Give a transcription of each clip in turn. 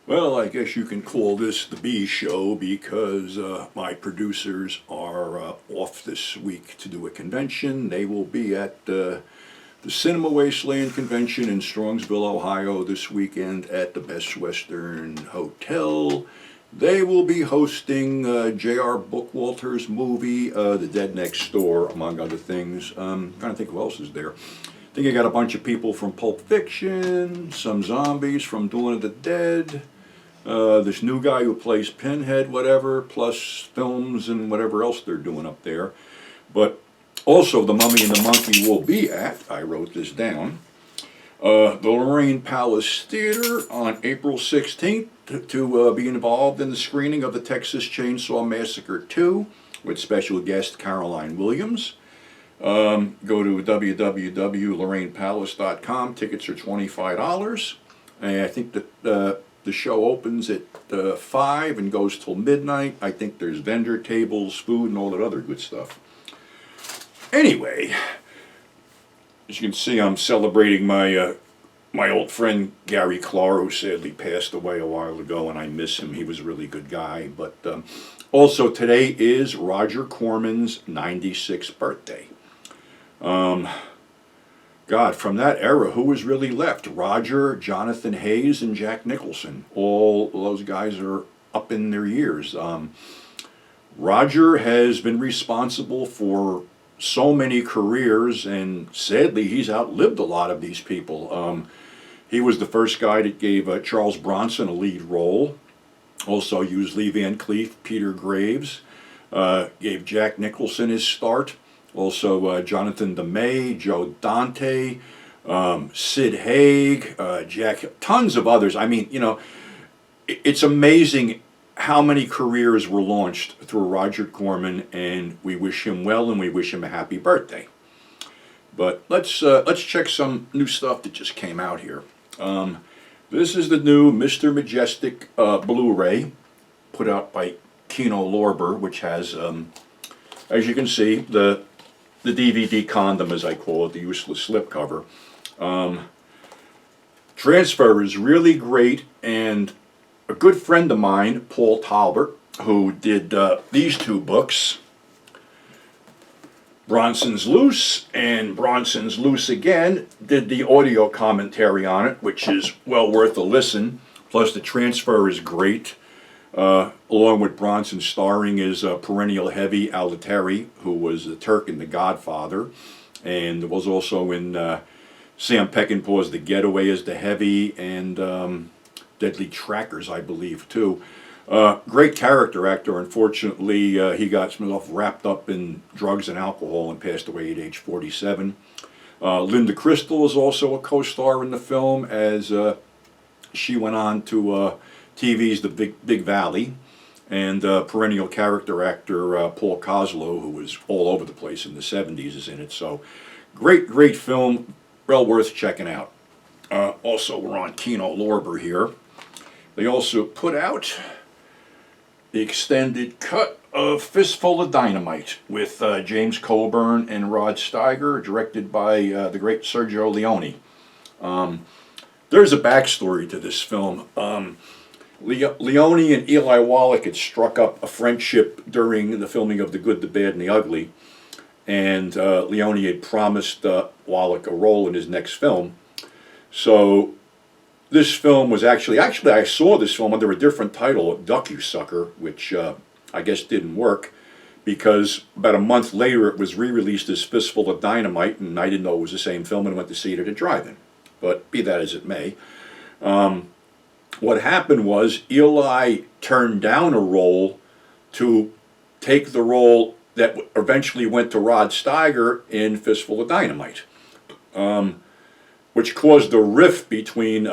Well, I guess you can call this the B show because my producers are off this week to do a convention. They will be at the Cinema Wasteland Convention in Strongsville, Ohio this weekend at the Best Western Hotel. They will be hosting J.R. Bookwalter's movie, The Dead Next Door, among other things. Trying to think who else is there. I think you got a bunch of people from Pulp Fiction, some zombies from Dawn of the Dead, this new guy who plays Pinhead, whatever, plus films and whatever else they're doing up there. But also, The Mummy and the Monkey will be at, I wrote this down, the Lorraine Palace Theater on April 16th to be involved in the screening of the Texas Chainsaw Massacre 2 with special guest Caroline Williams. Go to www.lorrainepalace.com. Tickets are $25. And I think that the show opens at 5 and goes till midnight. I think there's vendor tables, food, and all that other good stuff. Anyway, as you can see, I'm celebrating my old friend Gary Clark, who sadly passed away a while ago, and I miss him. He was a really good guy. But also today is Roger Corman's 96th birthday. God, from that era, who was really left? Roger, Jonathan Hayes, and Jack Nicholson. All those guys are up in their years. Roger has been responsible for so many careers, and sadly, he's outlived a lot of these people. He was the first guy that gave Charles Bronson a lead role. Also used Lee Van Cleef, Peter Graves. Gave Jack Nicholson his start. Also Jonathan DeMay, Joe Dante, Sid Haig, Jack, tons of others. I mean, you know, it's amazing how many careers were launched through Roger Corman, and we wish him well and we wish him a happy birthday. But let's check some new stuff that just came out here. This is the new Mr. Majestic Blu-ray put out by Kino Lorber, which has, as you can see, the DVD condom, as I call it, the useless slipcover. Transfer is really great, and a good friend of mine, Paul Talbert, who did these two books, Bronson's Loose and Bronson's Loose Again, did the audio commentary on it, which is well worth a listen. Plus the transfer is great. Along with Bronson starring is perennial heavy Alateri, who was the Turk in The Godfather, and was also in Sam Peckinpah's The Getaway as the heavy, and Deadly Trackers, I believe, too. Great character actor. Unfortunately, he got himself wrapped up in drugs and alcohol and passed away at age 47. Linda Crystal is also a co-star in the film, as she went on to TV's The Big Valley. And perennial character actor Paul Koslow, who was all over the place in the 70s, is in it. So great film, well worth checking out. Also, we're on Kino Lorber here. They also put out the extended cut of Fistful of Dynamite with James Coburn and Rod Steiger, directed by the great Sergio Leone. There's a backstory to this film. Leone and Eli Wallach had struck up a friendship during the filming of The Good, the Bad, and the Ugly, and Leone had promised Wallach a role in his next film. So this film was actually I saw this film under a different title, Duck You Sucker, which I guess didn't work, because about a month later it was re-released as Fistful of Dynamite, and I didn't know it was the same film and went to see it at a drive-in. But be that as it may, what happened was Eli turned down a role to take the role that eventually went to Rod Steiger in Fistful of Dynamite, which caused a rift between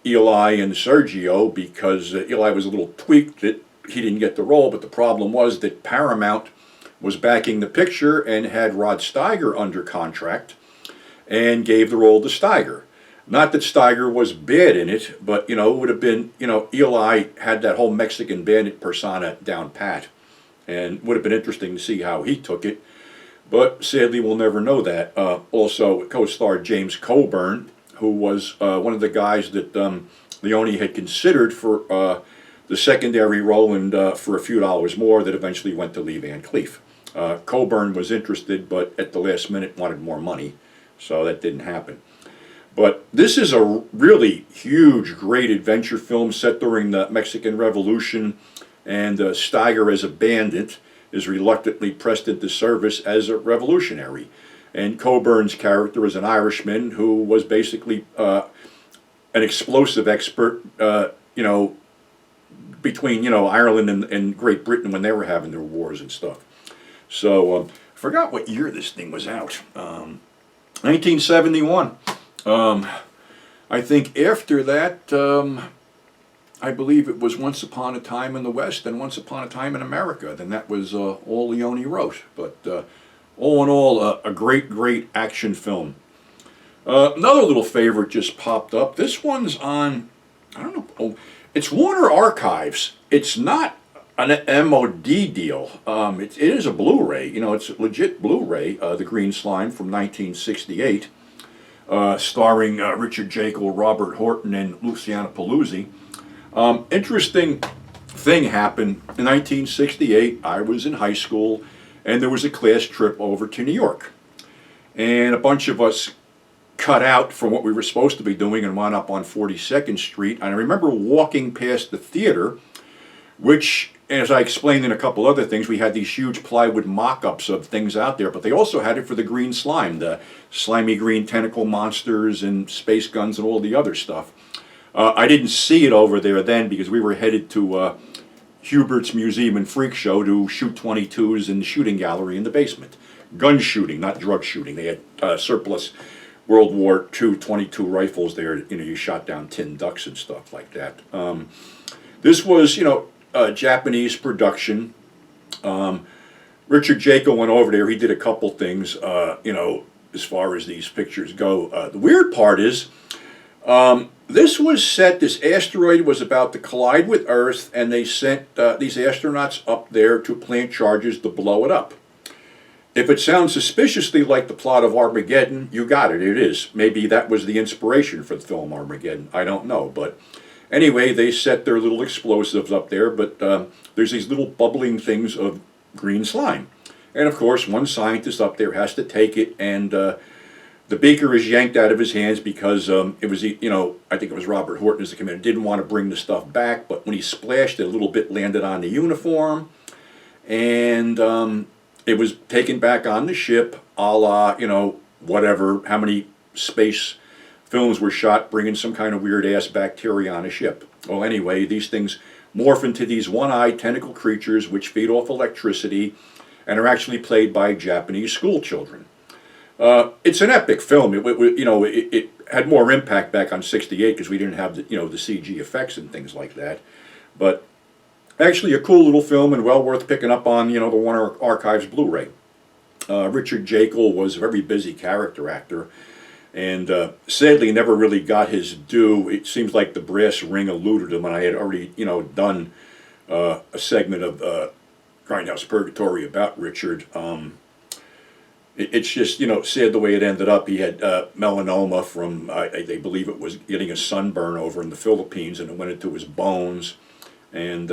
Eli and Sergio, because Eli was a little tweaked that he didn't get the role, but the problem was that Paramount was backing the picture and had Rod Steiger under contract and gave the role to Steiger. Not that Steiger was bad in it, but, it would have been, Eli had that whole Mexican bandit persona down pat, and would have been interesting to see how he took it. But sadly, we'll never know that. Also co-starred James Coburn, who was one of the guys that Leone had considered for the secondary role and for a few dollars more that eventually went to Lee Van Cleef. Coburn was interested, but at the last minute wanted more money, so that didn't happen. But this is a really huge, great adventure film set during the Mexican Revolution, and Steiger as a bandit is reluctantly pressed into service as a revolutionary. And Coburn's character is an Irishman who was basically an explosive expert, between, Ireland and Great Britain when they were having their wars and stuff. So, I forgot what year this thing was out. 1971. I think after that, I believe it was Once Upon a Time in the West and Once Upon a Time in America. Then that was all Leone wrote. But all in all, a great, great action film. Another little favorite just popped up. This one's on, I don't know, it's Warner Archives. It's not an MOD deal. It is a Blu-ray. It's a legit Blu-ray, The Green Slime from 1968. Starring Richard Jekyll, Robert Horton, and Luciana Paluzzi. Interesting thing happened in 1968. I was in high school, and there was a class trip over to New York. And a bunch of us cut out from what we were supposed to be doing and wound up on 42nd Street. And I remember walking past the theater, which, as I explained in a couple other things, we had these huge plywood mock-ups of things out there, but they also had it for the green slime, the slimy green tentacle monsters and space guns and all the other stuff. I didn't see it over there then because we were headed to Hubert's Museum and Freak Show to shoot 22s in the shooting gallery in the basement. Gun shooting, not drug shooting. They had surplus World War II 22 rifles there. You shot down tin ducks and stuff like that. This was, a Japanese production. Richard Jekyll went over there. He did a couple things, as far as these pictures go. The weird part is, this asteroid was about to collide with Earth, and they sent these astronauts up there to plant charges to blow it up. If it sounds suspiciously like the plot of Armageddon, you got it. It is. Maybe that was the inspiration for the film Armageddon. I don't know, but anyway, they set their little explosives up there, but there's these little bubbling things of green slime. And of course, one scientist up there has to take it, and the beaker is yanked out of his hands because it was, I think it was Robert Horton as the commander, didn't want to bring the stuff back, but when he splashed it, a little bit landed on the uniform, and it was taken back on the ship, a la, whatever, how many space films were shot bringing some kind of weird-ass bacteria on a ship. Well, anyway, these things morph into these one-eyed tentacle creatures which feed off electricity and are actually played by Japanese school children. It's an epic film. It had more impact back on '68 because we didn't have the CG effects and things like that. But actually a cool little film and well worth picking up on, the Warner Archives Blu-ray. Richard Jekyll was a very busy character actor, and sadly never really got his due. It seems like the brass ring eluded him, and I had already, done a segment of Grindhouse Purgatory about Richard. It's just, sad the way it ended up. He had melanoma from, they believe it was getting a sunburn over in the Philippines, and it went into his bones. And,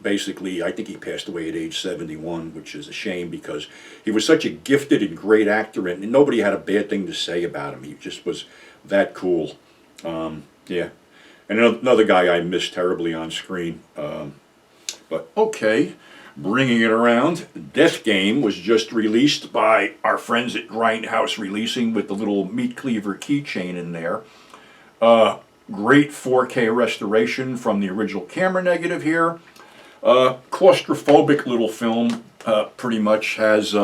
basically, I think he passed away at age 71, which is a shame because he was such a gifted and great actor, and nobody had a bad thing to say about him. He just was that cool. Yeah. And another guy I missed terribly on screen. But, okay. Bringing it around, Death Game was just released by our friends at Grindhouse Releasing with the little meat cleaver keychain in there. Great 4K restoration from the original camera negative here. Claustrophobic little film, pretty much has,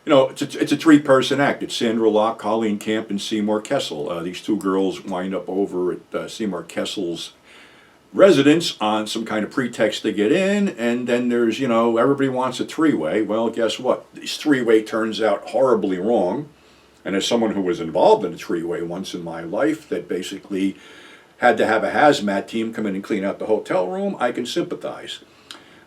it's a three-person act. It's Sandra Locke, Colleen Camp, and Seymour Kessel. These two girls wind up over at Seymour Kessel's residence on some kind of pretext to get in, and then there's, everybody wants a three-way. Well, guess what? This three-way turns out horribly wrong. And as someone who was involved in a three-way once in my life that basically had to have a hazmat team come in and clean out the hotel room, I can sympathize.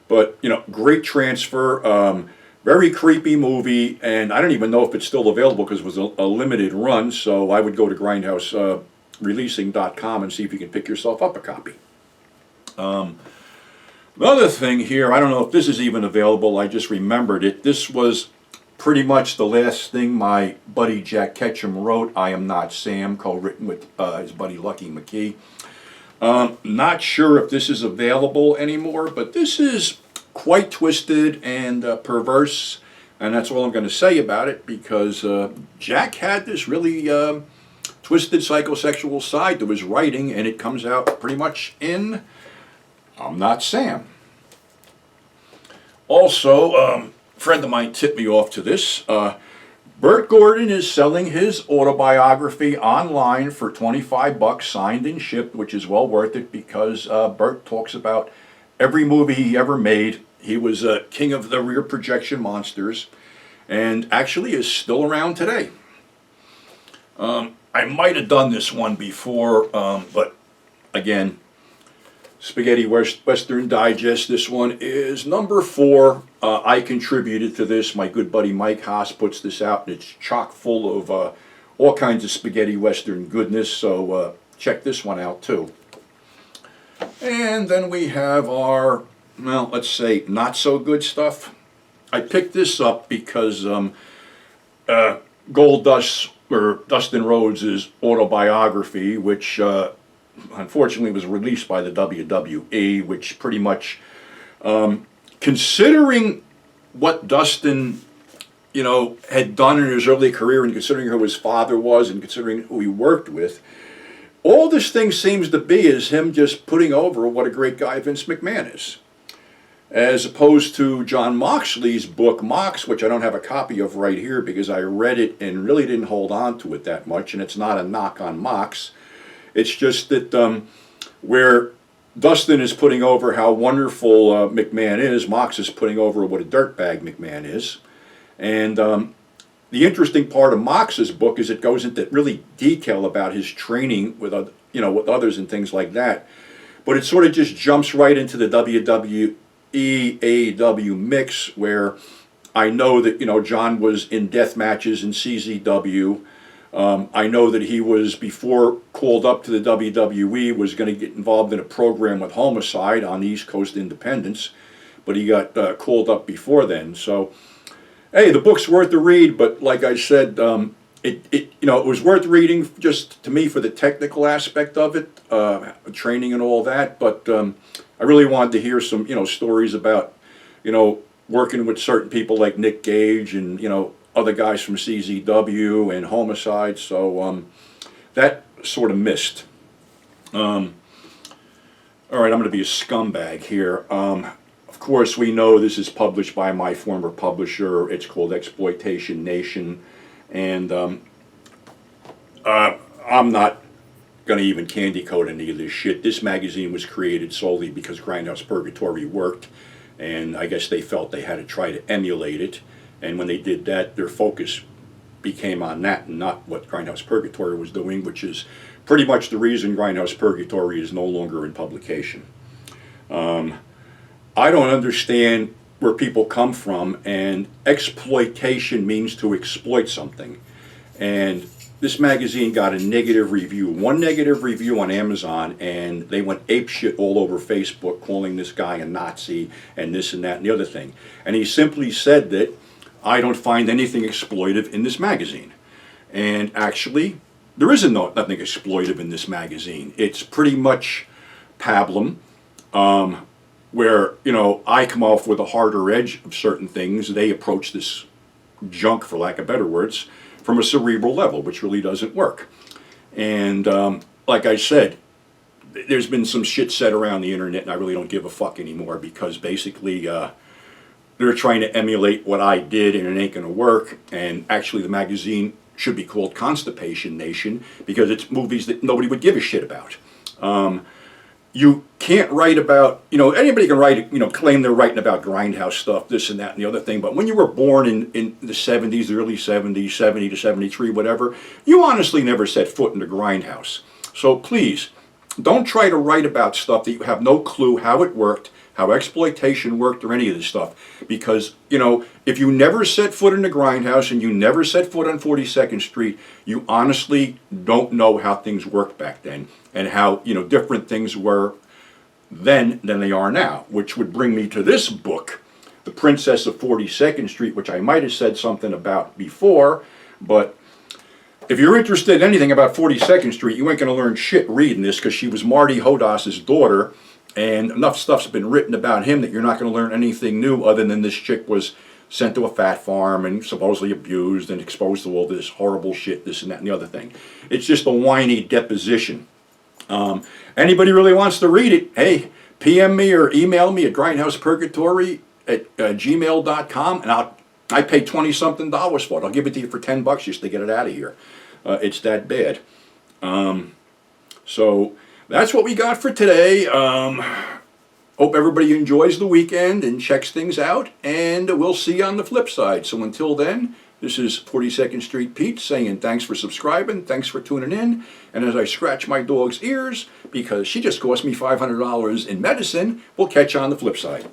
But, great transfer, very creepy movie, and I don't even know if it's still available because it was a limited run, so I would go to Grindhouse releasing.com and see if you can pick yourself up a copy. Another thing here, I don't know if this is even available, I just remembered it. This was pretty much the last thing my buddy Jack Ketchum wrote, I Am Not Sam, co-written with his buddy Lucky McKee. Not sure if this is available anymore, but this is quite twisted and perverse, and that's all I'm going to say about it, because Jack had this really twisted psychosexual side to his writing, and it comes out pretty much in I'm Not Sam. Also, a friend of mine tipped me off to this. Bert Gordon is selling his autobiography online for $25, signed and shipped, which is well worth it, because Bert talks about every movie he ever made. He was king of the rear projection monsters, and actually is still around today. I might have done this one before, but again, Spaghetti Western Digest, this one is number 4. I contributed to this. My good buddy Mike Haas puts this out, and it's chock full of all kinds of spaghetti Western goodness, so check this one out too. And then we have our, well, let's say not so good stuff. I picked this up because Gold Dust, or Dustin Rhodes' autobiography, which unfortunately was released by the WWE, which pretty much, considering what Dustin, had done in his early career, and considering who his father was, and considering who he worked with, all this thing seems to be is him just putting over what a great guy Vince McMahon is. As opposed to John Moxley's book, Mox, which I don't have a copy of right here because I read it and really didn't hold on to it that much, and it's not a knock on Mox. It's just that where Dustin is putting over how wonderful McMahon is, Mox is putting over what a dirtbag McMahon is. And the interesting part of Mox's book is it goes into really detail about his training with with others and things like that. But it sort of just jumps right into the WWE AEW mix, where I know that John was in death matches in CZW. I know that he was, before called up to the WWE, was going to get involved in a program with Homicide on East Coast Independence, but he got called up before then. So, hey, the book's worth the read, but like I said, it was worth reading just to me for the technical aspect of it, training and all that. But I really wanted to hear some stories about working with certain people like Nick Gage and other guys from CZW and Homicide, so that sort of missed. All right, I'm going to be a scumbag here. Of course, we know this is published by my former publisher. It's called Exploitation Nation, and I'm not going to even candy coat any of this shit. This magazine was created solely because Grindhouse Purgatory worked, and I guess they felt they had to try to emulate it. And when they did that, their focus became on that and not what Grindhouse Purgatory was doing, which is pretty much the reason Grindhouse Purgatory is no longer in publication. I don't understand where people come from, and exploitation means to exploit something. And this magazine got a negative review, one negative review on Amazon, and they went apeshit all over Facebook calling this guy a Nazi and this and that and the other thing. And he simply said that I don't find anything exploitive in this magazine. And actually, there isn't nothing exploitive in this magazine. It's pretty much pablum, where, I come off with a harder edge of certain things. They approach this junk, for lack of better words, from a cerebral level, which really doesn't work. And like I said, there's been some shit said around the internet, and I really don't give a fuck anymore, because basically they're trying to emulate what I did, and it ain't going to work. And actually, the magazine should be called Constipation Nation, because it's movies that nobody would give a shit about. You can't write about, anybody can write, claim they're writing about grindhouse stuff, this and that and the other thing, but when you were born in the 70s, the early 70s, 70 to 73, whatever, you honestly never set foot in the grindhouse. So please, don't try to write about stuff that you have no clue how it worked, how exploitation worked or any of this stuff. Because, you know, if you never set foot in the grindhouse and you never set foot on 42nd Street, you honestly don't know how things worked back then and how, you know, different things were then than they are now. Which would bring me to this book, The Princess of 42nd Street, which I might have said something about before, but if you're interested in anything about 42nd Street, you ain't going to learn shit reading this, because she was Marty Hodas's daughter, and enough stuff's been written about him that you're not going to learn anything new other than this chick was sent to a fat farm and supposedly abused and exposed to all this horrible shit, this and that and the other thing. It's just a whiny deposition. Anybody really wants to read it, hey, PM me or email me at grindhousepurgatory@gmail.com, and I pay $20-something for it. I'll give it to you for $10 just to get it out of here. It's that bad. So that's what we got for today. Hope everybody enjoys the weekend and checks things out, and we'll see you on the flip side. So until then, this is 42nd Street Pete saying thanks for subscribing, thanks for tuning in, and as I scratch my dog's ears, because she just cost me $500 in medicine, we'll catch you on the flip side.